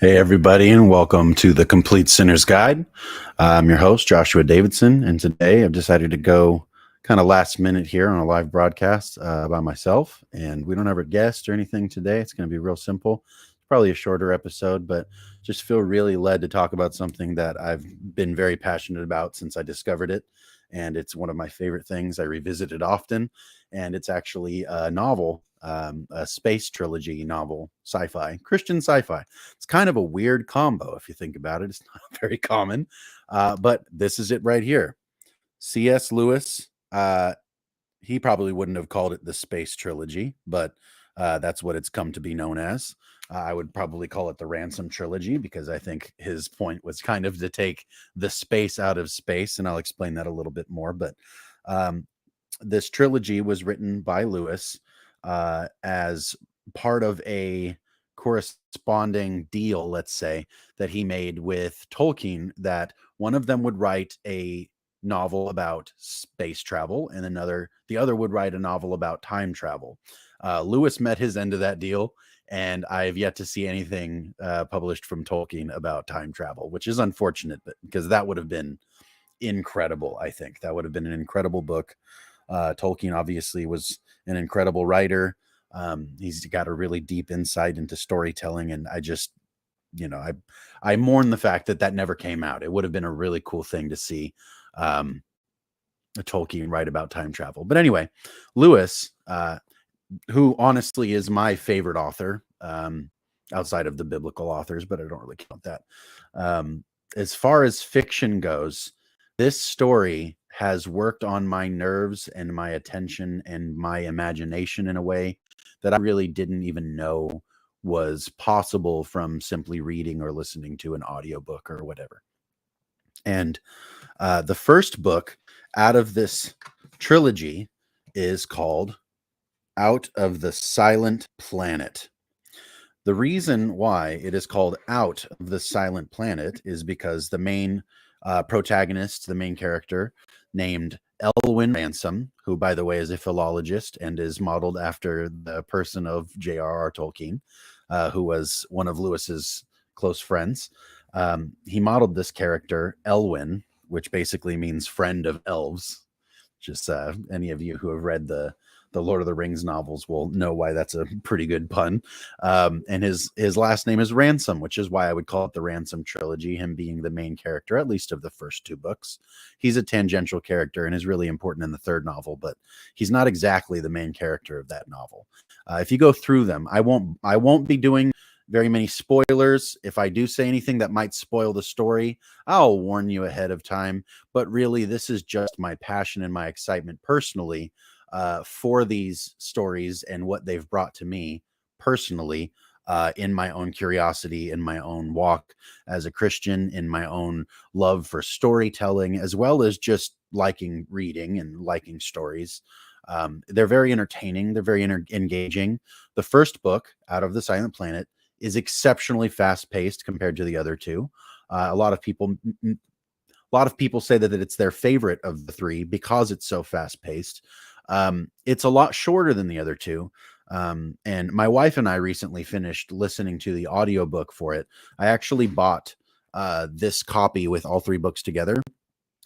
Hey, everybody, and welcome to the Complete Sinner's Guide. I'm your host, Joshua Davidson, and today I've decided to go kind of last minute here on a live broadcast by myself. And we don't have a guest or anything today. It's going to be real simple. It's probably a shorter episode, but just feel really led to talk about something that I've been very passionate about since I discovered it. And it's one of my favorite things. I revisit it often, and it's actually a novel, a space trilogy novel, sci-fi, Christian sci-fi. It's kind of a weird combo if you think about it. It's not very common, but this is it right here. C.S. Lewis, he probably wouldn't have called it the space trilogy, but that's what it's come to be known as. I would probably call it the Ransom trilogy because I think his point was kind of to take the space out of space, and I'll explain that a little bit more. But um, this trilogy was written by Lewis as part of a corresponding deal, let's say, that he made with Tolkien, that one of them would write a novel about space travel and the other would write a novel about time travel. Lewis met his end of that deal, and I've yet to see anything published from Tolkien about time travel, which is unfortunate, but because that would have been incredible. I think that would have been an incredible book. Tolkien obviously was an incredible writer. He's got a really deep insight into storytelling, and I just, I mourn the fact that that never came out. It would have been a really cool thing to see a Tolkien write about time travel. But anyway, Lewis, who honestly is my favorite author, outside of the biblical authors, but I don't really count that. As far as fiction goes, this story has worked on my nerves and my attention and my imagination in a way that I really didn't even know was possible from simply reading or listening to an audiobook or whatever. And the first book out of this trilogy is called Out of the Silent Planet. The reason why it is called Out of the Silent Planet is because the main protagonist, the main character, named Elwyn Ransom, who, by the way, is a philologist and is modeled after the person of J.R.R. Tolkien, who was one of Lewis's close friends. He modeled this character, Elwyn, which basically means friend of elves. Just any of you who have read the Lord of the Rings novels will know why that's a pretty good pun. And his last name is Ransom, which is why I would call it the Ransom trilogy, him being the main character, at least of the first two books. He's a tangential character and is really important in the third novel, but he's not exactly the main character of that novel. If you go through them, I won't be doing very many spoilers. If I do say anything that might spoil the story, I'll warn you ahead of time. But really, this is just my passion and my excitement personally for these stories and what they've brought to me personally, in my own curiosity, in my own walk as a Christian, in my own love for storytelling, as well as just liking reading and liking stories. They're very entertaining. They're very engaging. The first book, Out of the Silent Planet, is exceptionally fast-paced compared to the other two. A lot of people say that it's their favorite of the three because it's so fast-paced. It's a lot shorter than the other two. And my wife and I recently finished listening to the audiobook for it. I actually bought this copy with all three books together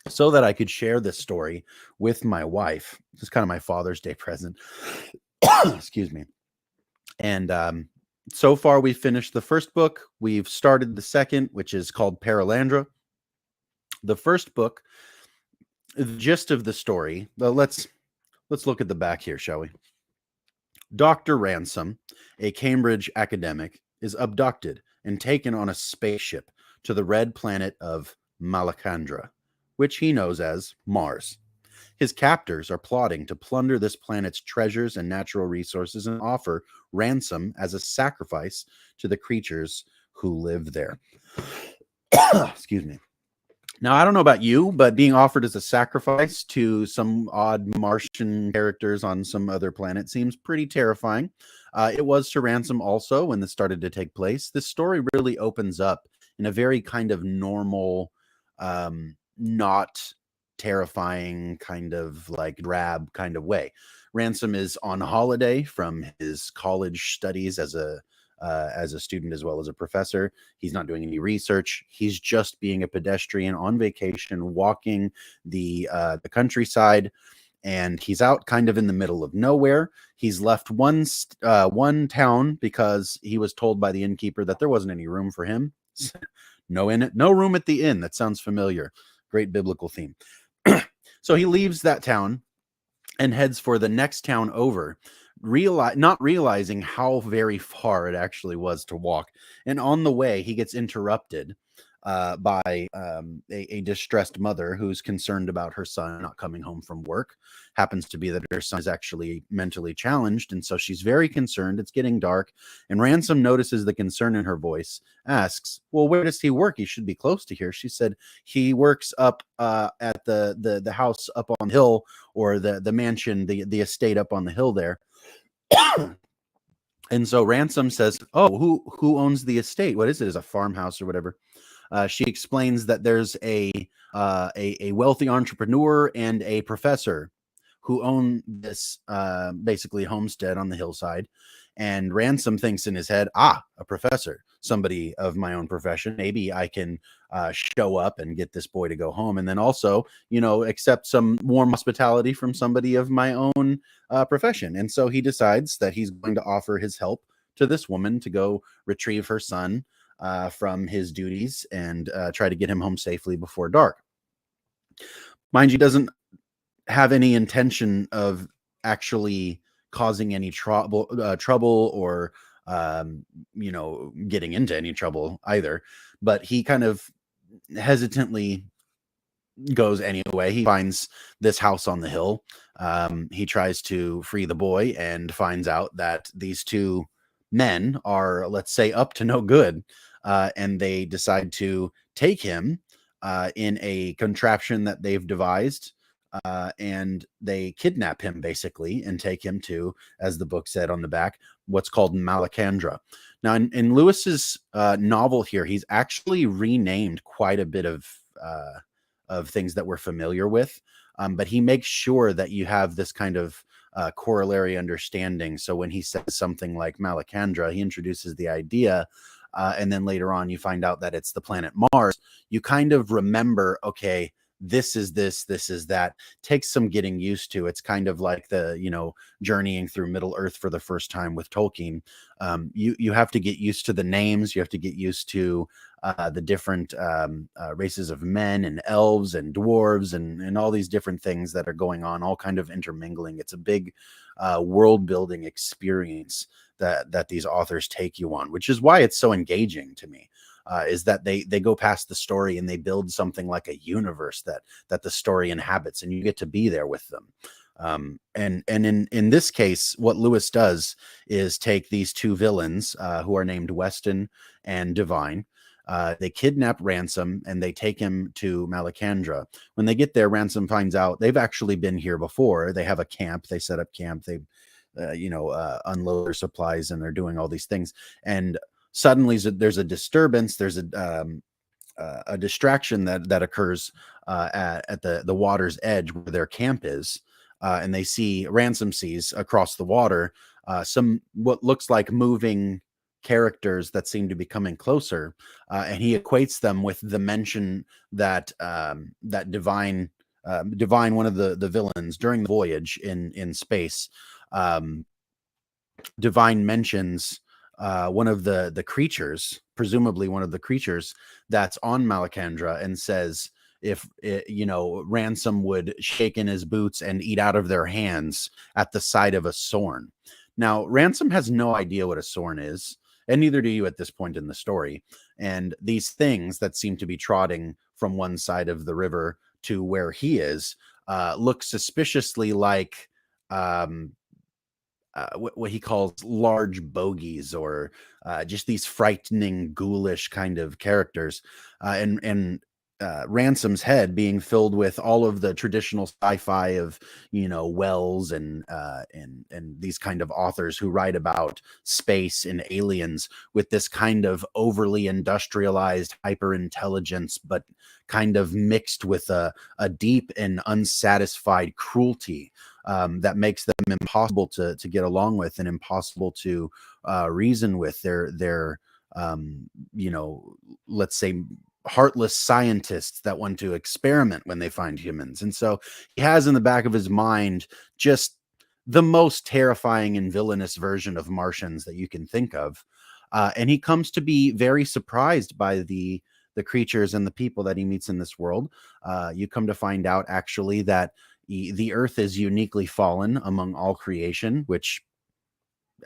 so that I could share this story with my wife. This is kind of my Father's Day present. Excuse me. And so far, we've finished the first book. We've started the second, which is called Paralandra. The first book, the gist of the story, let's look at the back here, shall we? Dr. Ransom, a Cambridge academic, is abducted and taken on a spaceship to the red planet of Malacandra, which he knows as Mars. His captors are plotting to plunder this planet's treasures and natural resources and offer ransom as a sacrifice to the creatures who live there. Excuse me. Now, I don't know about you, but being offered as a sacrifice to some odd Martian characters on some other planet seems pretty terrifying. It was to Ransom also when this started to take place. This story really opens up in a very kind of normal, not terrifying, kind of like drab kind of way. Ransom is on holiday from his college studies as a as a student as well as a professor. He's not doing any research. He's just being a pedestrian on vacation, walking the countryside, and he's out kind of in the middle of nowhere. He's left one town because he was told by the innkeeper that there wasn't any room for him. No room at the inn. That sounds familiar. Great biblical theme. So he leaves that town and heads for the next town over, not realizing how very far it actually was to walk. And on the way, he gets interrupted by a distressed mother who's concerned about her son not coming home from work. Happens to be that her son is actually mentally challenged, and so she's very concerned. It's getting dark, and Ransom notices the concern in her voice, asks, well, where does he work? He should be close to here. She said he works up at the house up on the hill, or the mansion, the estate up on the hill there. And so Ransom says, oh, who owns the estate? What is it? Is a farmhouse or whatever? She explains that there's a wealthy entrepreneur and a professor who own this basically homestead on the hillside. And Ransom thinks in his head, a professor, somebody of my own profession. Maybe I can show up and get this boy to go home. And then also, accept some warm hospitality from somebody of my own profession. And so he decides that he's going to offer his help to this woman to go retrieve her son from his duties and try to get him home safely before dark. Mind you, doesn't have any intention of actually causing any trouble or getting into any trouble either, but he kind of hesitantly goes anyway. He finds this house on the hill. He tries to free the boy and finds out that these two men are, let's say, up to no good, and they decide to take him in a contraption that they've devised, and they kidnap him basically and take him to, as the book said on the back, what's called Malacandra. Now, in Lewis's novel here, he's actually renamed quite a bit of things that we're familiar with, but he makes sure that you have this kind of corollary understanding. So when he says something like Malacandra, he introduces the idea, and then later on you find out that it's the planet Mars. You kind of remember, okay, this is this is that. Takes some getting used to. It's kind of like the journeying through Middle Earth for the first time with Tolkien. You have to get used to the names. You have to get used to the different races of men and elves and dwarves and all these different things that are going on, all kind of intermingling. It's a big world building experience that these authors take you on, which is why it's so engaging to me. Is that they go past the story and they build something like a universe that the story inhabits, and you get to be there with them. And in this case, what Lewis does is take these two villains who are named Weston and Divine. They kidnap Ransom and they take him to Malacandra. When they get there, Ransom finds out they've actually been here before. They have a camp. They set up camp. They unload their supplies, and they're doing all these things. And suddenly there's a disturbance. There's a distraction that occurs at the water's edge where their camp is, and they see Ransom sees across the water some what looks like moving characters that seem to be coming closer, and he equates them with the mention that that Divine, one of the villains during the voyage in space. Divine mentions one of the creatures, presumably one of the creatures that's on Malacandra, and says if Ransom would shake in his boots and eat out of their hands at the sight of a Sorn. Now, Ransom has no idea what a Sorn is, and neither do you at this point in the story. And these things that seem to be trotting from one side of the river to where he is look suspiciously like what he calls large bogies, or just these frightening, ghoulish kind of characters. And Ransom's head being filled with all of the traditional sci-fi of Wells and these kind of authors who write about space and aliens, with this kind of overly industrialized hyper intelligence, but kind of mixed with a deep and unsatisfied cruelty that makes them impossible to get along with and impossible to reason with. They're you know, let's say heartless scientists that want to experiment when they find humans. And so he has in the back of his mind just the most terrifying and villainous version of Martians that you can think of. And he comes to be very surprised by the creatures and the people that he meets in this world. You come to find out actually that the earth is uniquely fallen among all creation, which,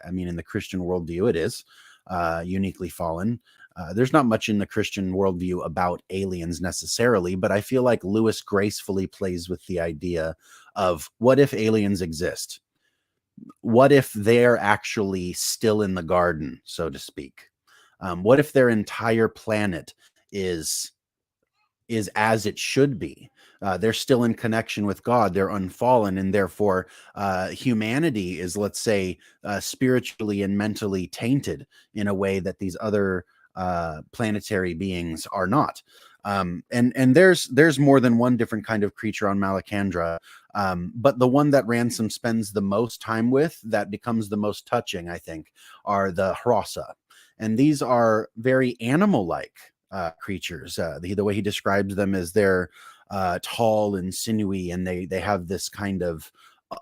I mean, in the Christian worldview, it is uniquely fallen. There's not much in the Christian worldview about aliens necessarily, but I feel like Lewis gracefully plays with the idea of what if aliens exist? What if they're actually still in the garden, so to speak? What if their entire planet is as it should be? They're still in connection with God. They're unfallen, and therefore humanity is, let's say, spiritually and mentally tainted in a way that these other planetary beings are not. And there's more than one different kind of creature on Malacandra, but the one that Ransom spends the most time with, that becomes the most touching, I think, are the Hrasa. And these are very animal-like creatures. The way he describes them is they're tall and sinewy, and they have this kind of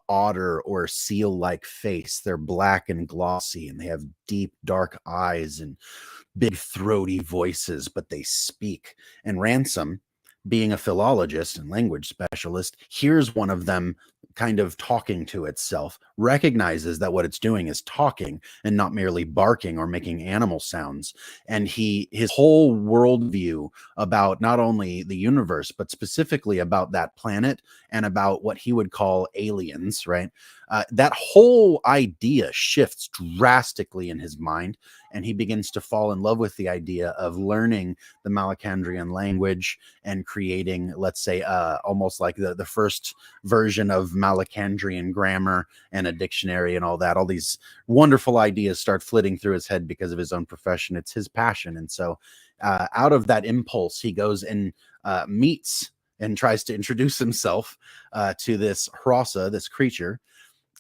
otter or seal-like face. They're black and glossy, and they have deep, dark eyes and big, throaty voices, but they speak. And Ransom, being a philologist and language specialist, hears one of them kind of talking to itself, recognizes that what it's doing is talking and not merely barking or making animal sounds. And his whole worldview about not only the universe, but specifically about that planet and about what he would call aliens, right? That whole idea shifts drastically in his mind, and he begins to fall in love with the idea of learning the Malacandrian language and creating, let's say, almost like the first version of Malacandrian grammar and a dictionary and all that. All these wonderful ideas start flitting through his head because of his own profession. It's his passion. And so out of that impulse, he goes and meets and tries to introduce himself to this Hrasa, this creature.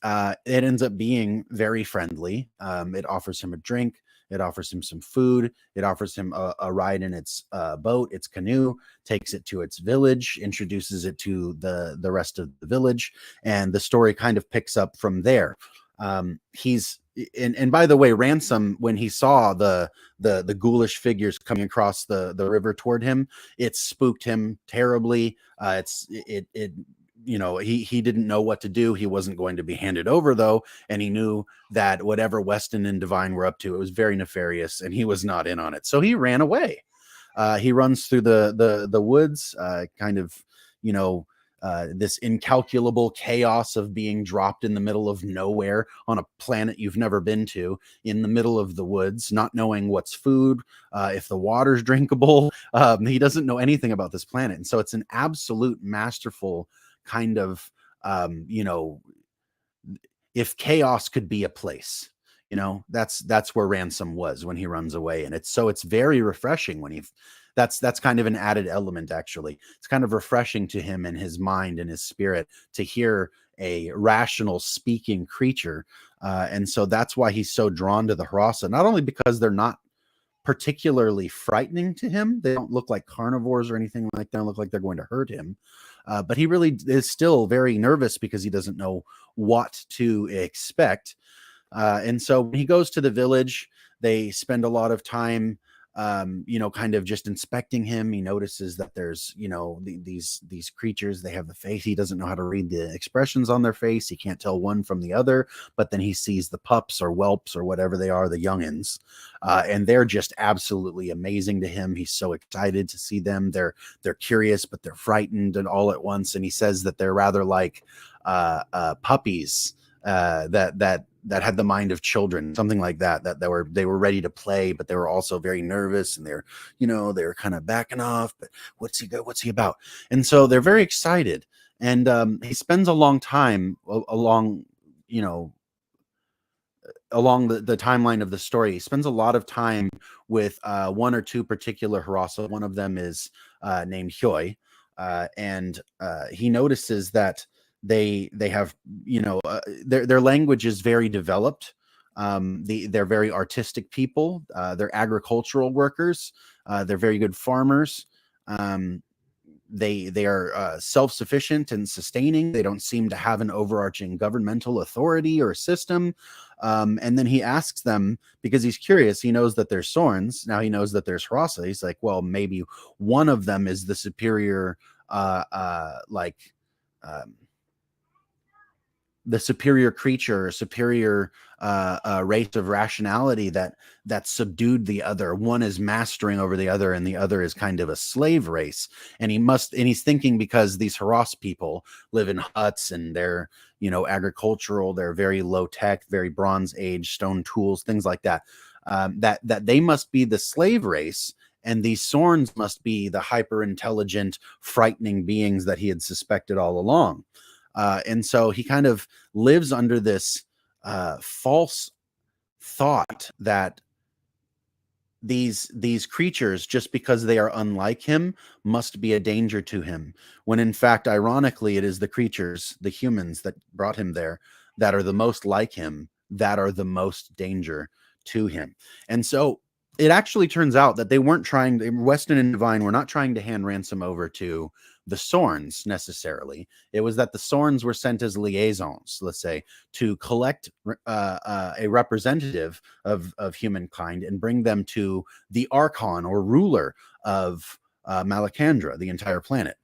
It ends up being very friendly. It offers him a drink. It offers him some food. It offers him a ride in its boat, its canoe, takes it to its village, introduces it to the rest of the village, and the story kind of picks up from there. And by the way, Ransom, when he saw the ghoulish figures coming across the river toward him, it spooked him terribly. He didn't know what to do. He wasn't going to be handed over, though, and he knew that whatever Weston and Divine were up to, it was very nefarious, and he was not in on it. So he ran away. He runs through the woods, kind of, this incalculable chaos of being dropped in the middle of nowhere on a planet you've never been to, in the middle of the woods, not knowing what's food, if the water's drinkable. He doesn't know anything about this planet. And so it's an absolute masterful kind of, if chaos could be a place, that's where Ransom was when he runs away. And it's very refreshing when that's kind of an added element, actually. It's kind of refreshing to him and his mind and his spirit to hear a rational speaking creature. And so that's why he's so drawn to the Hrasa, not only because they're not particularly frightening to him. They don't look like carnivores or anything like that. They don't look like they're going to hurt him. But he really is still very nervous because he doesn't know what to expect. And so when he goes to the village, they spend a lot of time, kind of just inspecting him. He notices that there's, these creatures, they have the face. He doesn't know how to read the expressions on their face. He can't tell one from the other, but then he sees the pups or whelps or whatever they are, the youngins. And they're just absolutely amazing to him. He's so excited to see them. They're curious, but they're frightened and all at once. And he says that they're rather like puppies that had the mind of children, something like that they were ready to play, but they were also very nervous, and they're kind of backing off. But what's he about? And so they're very excited. And he spends a long time along the timeline of the story. He spends a lot of time with one or two particular Hrasa. One of them is named Hyoi. And he notices that They have, their language is very developed. They're very artistic people. They're agricultural workers. They're very good farmers. Um, they are self-sufficient and sustaining. They don't seem to have an overarching governmental authority or system. And then he asks them, because he's curious. He knows that there's Sorns. Now he knows that there's Hrassa. He's like, well, maybe one of them is the superior, um, the superior creature, superior race of rationality that subdued the other. One is mastering over the other, and the other is kind of a slave race. And he's thinking, because these Haras people live in huts and they're, agricultural, they're very low tech, very Bronze Age, stone tools, things like that. That they must be the slave race, and these Sorns must be the hyper intelligent, frightening beings that he had suspected all along. And so he kind of lives under this false thought that these creatures, just because they are unlike him, must be a danger to him, when in fact, ironically, it is the creatures, the humans that brought him there, that are the most like him, that are the most danger to him. And so it actually turns out that they weren't Weston and Divine were not trying to hand ransom over to the Sorns necessarily. It was that the Sorns were sent as liaisons, let's say, to collect a representative of humankind and bring them to the Archon, or ruler of Malacandra, the entire planet.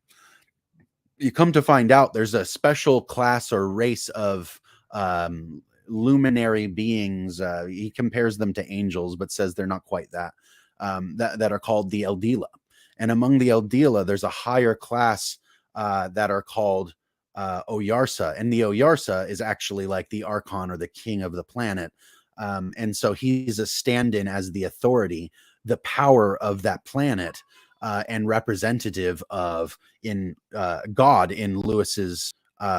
You come to find out there's a special class or race of luminary beings. He compares them to angels, but says they're not quite that. That are called the Eldila. And among the Eldila, there's a higher class that are called Oyarsa. And the Oyarsa is actually like the Archon, or the king of the planet. And so he's a stand-in as the authority, the power of that planet, and representative of God in Lewis's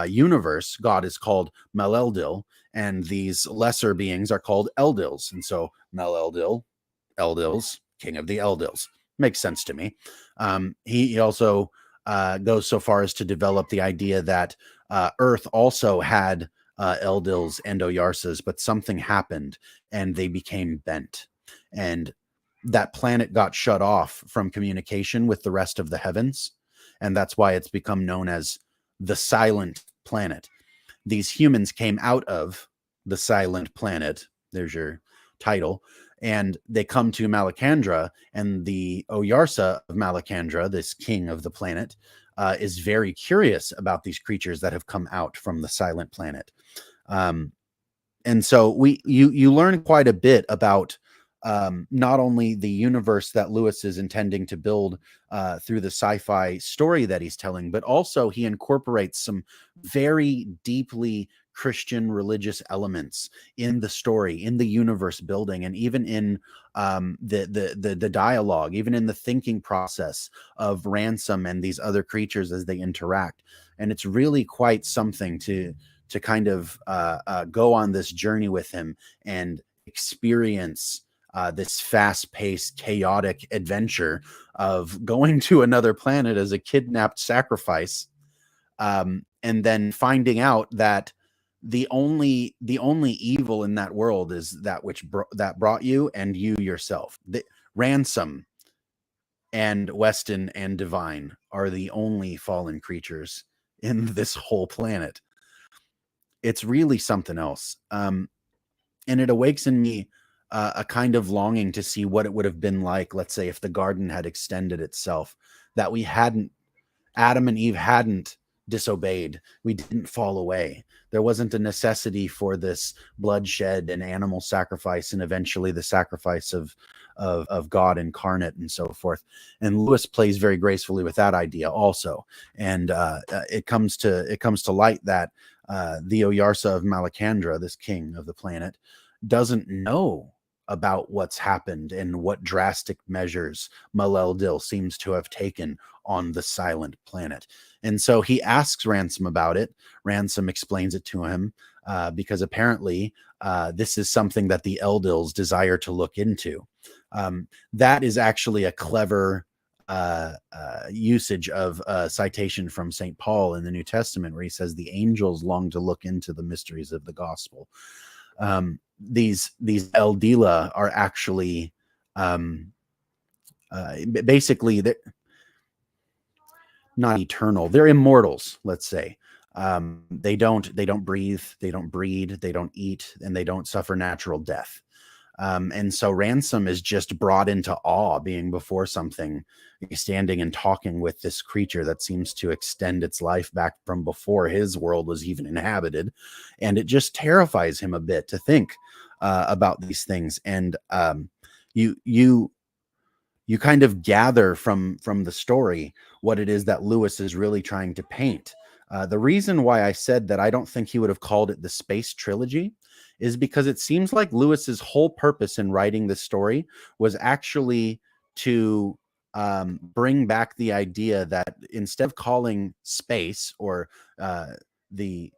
universe. God is called Mel-Eldil, and these lesser beings are called Eldils. And so Mel-Eldil, Eldils, king of the Eldils. Makes sense to me. He also goes so far as to develop the idea that Earth also had Eldils and Oyarsas, but something happened and they became bent. And that planet got shut off from communication with the rest of the heavens. And that's why it's become known as the Silent Planet. These humans came out of the Silent Planet. There's your title. And they come to Malacandra, and the Oyarsa of Malacandra, this king of the planet, is very curious about these creatures that have come out from the Silent Planet. And so you learn quite a bit about not only the universe that Lewis is intending to build through the sci-fi story that he's telling, but also he incorporates some very deeply Christian religious elements in the story, in the universe building, and even in the dialogue, even in the thinking process of Ransom and these other creatures as they interact. And it's really quite something to kind of go on this journey with him and experience this fast-paced, chaotic adventure of going to another planet as a kidnapped sacrifice, and then finding out that the only evil in that world is that which that brought you, and you yourself. The Ransom and Weston and Divine are the only fallen creatures in this whole planet. It's really something else. And it awakes in me a kind of longing to see what it would have been like, let's say, if the garden had extended itself, that Adam and Eve hadn't disobeyed. We didn't fall away. There wasn't a necessity for this bloodshed and animal sacrifice, and eventually the sacrifice of God incarnate and so forth. And Lewis plays very gracefully with that idea also. And it comes to light that the Oyarsa of Malacandra, this king of the planet, doesn't know about what's happened and what drastic measures Mel-Eldil seems to have taken on the Silent Planet. And so he asks Ransom about it. Ransom explains it to him because apparently this is something that the Eldils desire to look into. That is actually a clever usage of a citation from St. Paul in the New Testament, where he says the angels long to look into the mysteries of the gospel. These Eldila are actually basically they're not eternal. They're immortals, let's say. They don't breathe, they don't breed, they don't eat, and they don't suffer natural death. And so Ransom is just brought into awe being before something, standing and talking with this creature that seems to extend its life back from before his world was even inhabited. And it just terrifies him a bit to think about these things. And you kind of gather from the story what it is that Lewis is really trying to paint. The reason why I said that I don't think he would have called it the space trilogy is because it seems like Lewis's whole purpose in writing this story was actually to bring back the idea that instead of calling space or the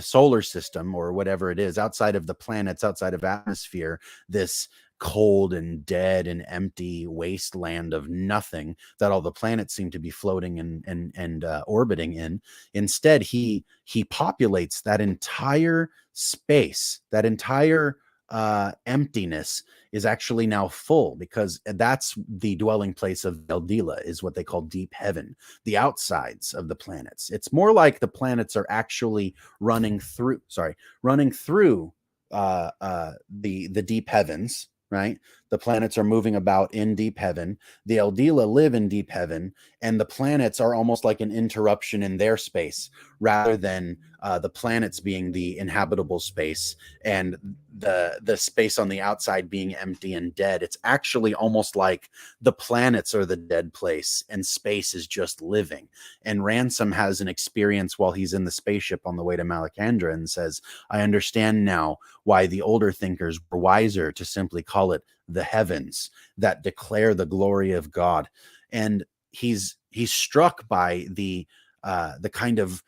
solar system or whatever it is outside of the planets, outside of atmosphere, this cold and dead and empty wasteland of nothing that all the planets seem to be floating and orbiting in. Instead, he populates that entire space, that entire emptiness is actually now full, because that's the dwelling place of Eldila, is what they call deep heaven, the outsides of the planets. It's more like the planets are actually running through the deep heavens, right? The planets are moving about in deep heaven. The Eldila live in deep heaven, and the planets are almost like an interruption in their space, rather than the planets being the inhabitable space and the space on the outside being empty and dead. It's actually almost like the planets are the dead place and space is just living. And Ransom has an experience while he's in the spaceship on the way to Malacandra and says, I understand now why the older thinkers were wiser to simply call it the heavens that declare the glory of God. And he's struck by the kind of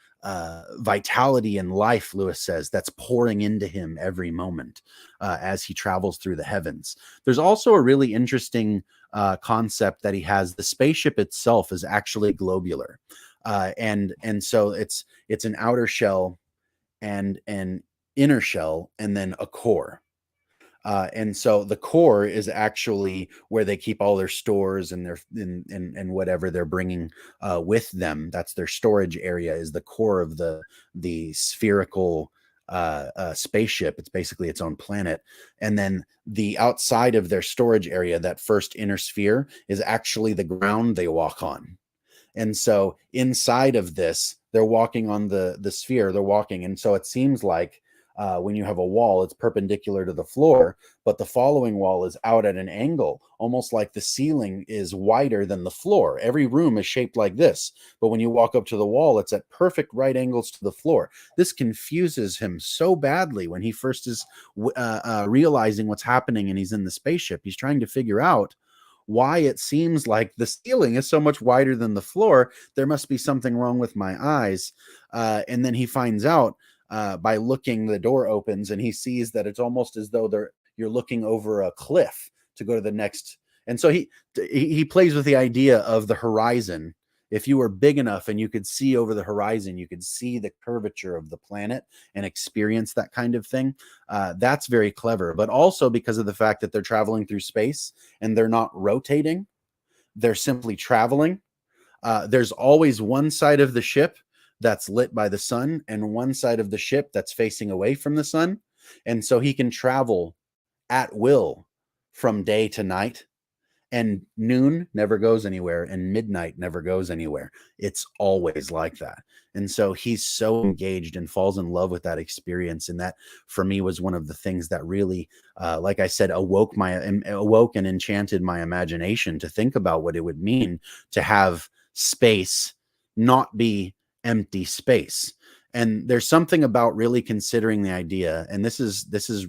vitality and life, Lewis says, that's pouring into him every moment as he travels through the heavens. There's also a really interesting concept that he has. The spaceship itself is actually globular, and so it's an outer shell and an inner shell and then a core. And so the core is actually where they keep all their stores and their and whatever they're bringing with them. That's their storage area, is the core of the spherical spaceship. It's basically its own planet. And then the outside of their storage area, that first inner sphere, is actually the ground they walk on. And so inside of this, they're walking on the sphere. They're walking, and so it seems like when you have a wall, it's perpendicular to the floor, but the following wall is out at an angle, almost like the ceiling is wider than the floor. Every room is shaped like this, but when you walk up to the wall, it's at perfect right angles to the floor. This confuses him so badly when he first is realizing what's happening and he's in the spaceship. He's trying to figure out why it seems like the ceiling is so much wider than the floor. There must be something wrong with my eyes. And then he finds out by looking, the door opens and he sees that it's almost as though you're looking over a cliff to go to the next. And so he plays with the idea of the horizon. If you were big enough and you could see over the horizon, you could see the curvature of the planet and experience that kind of thing. That's very clever, but also because of the fact that they're traveling through space and they're not rotating, they're simply traveling. There's always one side of the ship that's lit by the sun and one side of the ship that's facing away from the sun. And so he can travel at will from day to night, and noon never goes anywhere and midnight never goes anywhere. It's always like that. And so he's so engaged and falls in love with that experience. And that for me was one of the things that really, like I said, awoke and enchanted my imagination to think about what it would mean to have space not be empty space. And there's something about really considering the idea, and this is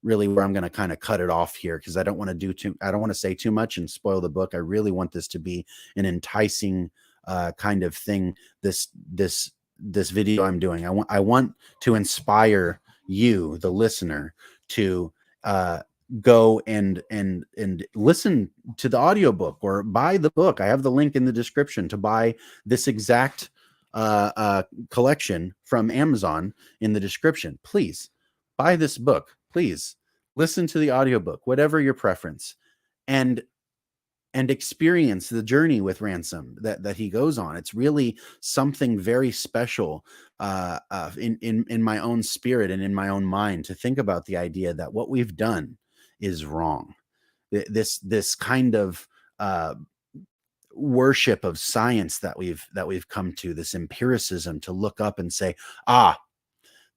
really where I'm going to kind of cut it off here, because I don't want to say too much and spoil the book. I really want this to be an enticing kind of thing. This video I'm doing, I want to inspire you, the listener, to go and listen to the audiobook or buy the book. I have the link in the description to buy this exact collection from Amazon in the description. Please buy this book. Please listen to the audiobook, whatever your preference, and experience the journey with Ransom that he goes on. It's really something very special in my own spirit and in my own mind to think about the idea that what we've done is wrong. This kind of worship of science that we've come to, this empiricism to look up and say,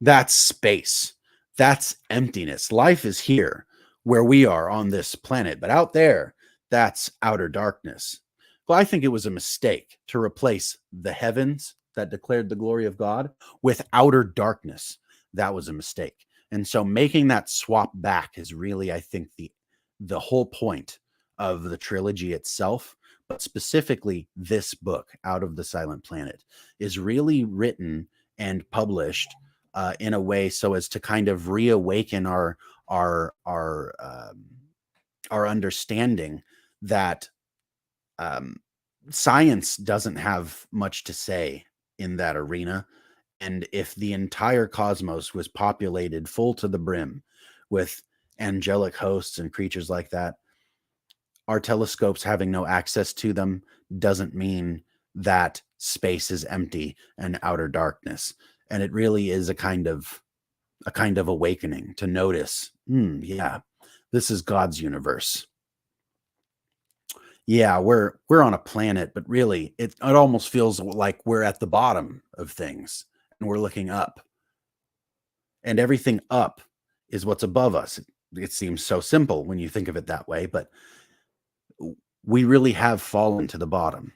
that's space, that's emptiness. Life is here where we are on this planet, but out there, that's outer darkness. Well, I think it was a mistake to replace the heavens that declared the glory of God with outer darkness. That was a mistake. And so making that swap back is really, I think, the whole point of the trilogy itself, but specifically this book, Out of the Silent Planet, is really written and published in a way so as to kind of reawaken our understanding that science doesn't have much to say in that arena. And if the entire cosmos was populated full to the brim with angelic hosts and creatures like that, our telescopes having no access to them doesn't mean that space is empty and outer darkness. And it really is a kind of awakening to notice, yeah, this is God's universe. Yeah, we're on a planet, but really it almost feels like we're at the bottom of things and we're looking up. And everything up is what's above us. It seems so simple when you think of it that way, but we really have fallen to the bottom.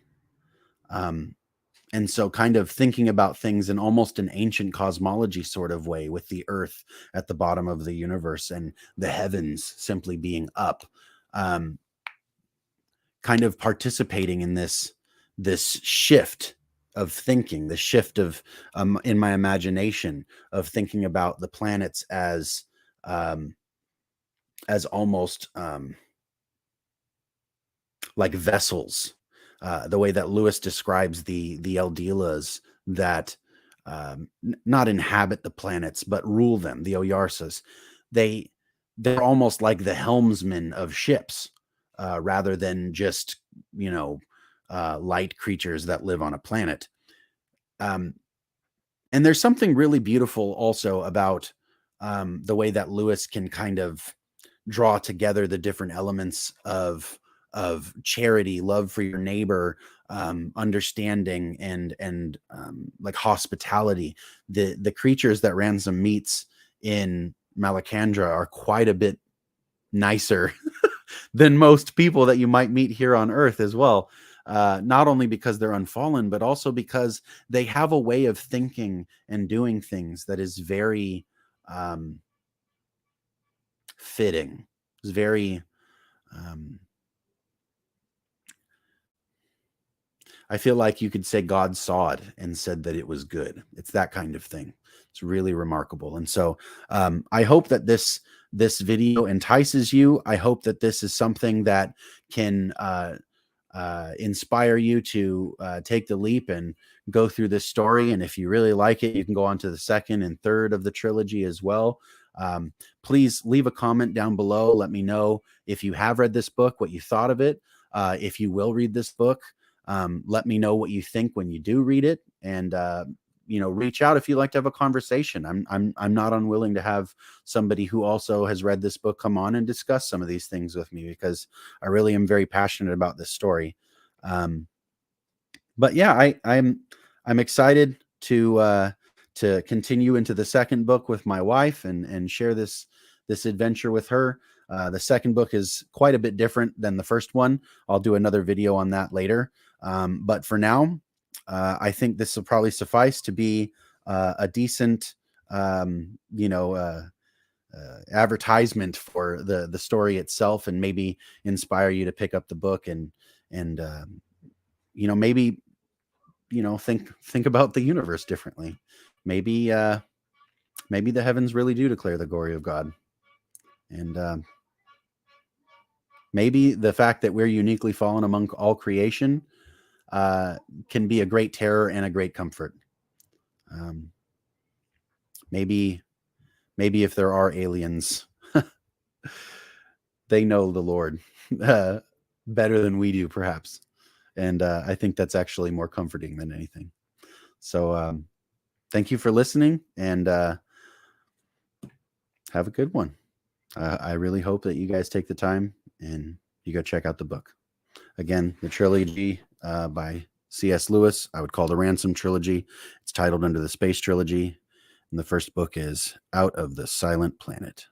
And so kind of thinking about things in almost an ancient cosmology sort of way, with the earth at the bottom of the universe and the heavens simply being up, kind of participating in this shift of thinking, the shift of in my imagination of thinking about the planets as almost like vessels. The way that Lewis describes the Eldilas that not inhabit the planets but rule them, the Oyarsas. They're almost like the helmsmen of ships, rather than just light creatures that live on a planet. And there's something really beautiful also about the way that Lewis can kind of draw together the different elements of charity, love for your neighbor, understanding, and like hospitality. The creatures that Ransom meets in Malacandra are quite a bit nicer than most people that you might meet here on Earth as well. Not only because they're unfallen, but also because they have a way of thinking and doing things that is very fitting. It's very I feel like you could say God saw it and said that it was good. It's that kind of thing. It's really remarkable. And so I hope that this video entices you. I hope that this is something that can inspire you to take the leap and go through this story. And if you really like it, you can go on to the second and third of the trilogy as well. Please leave a comment down below. Let me know if you have read this book, what you thought of it. If you will read this book, let me know what you think when you do read it, and reach out if you'd like to have a conversation. I'm not unwilling to have somebody who also has read this book come on and discuss some of these things with me, because I really am very passionate about this story. But yeah, I'm excited to continue into the second book with my wife and share this adventure with her. The second book is quite a bit different than the first one. I'll do another video on that later. But for now, I think this will probably suffice to be a decent, advertisement for the story itself, and maybe inspire you to pick up the book and maybe think about the universe differently. Maybe the heavens really do declare the glory of God. And maybe the fact that we're uniquely fallen among all creation can be a great terror and a great comfort. Maybe if there are aliens, they know the Lord better than we do, perhaps. And I think that's actually more comforting than anything. So thank you for listening, and have a good one. I really hope that you guys take the time and you go check out the book. Again, the trilogy by C.S. Lewis, I would call the Ransom trilogy. It's titled under the Space Trilogy, and the first book is Out of the Silent Planet.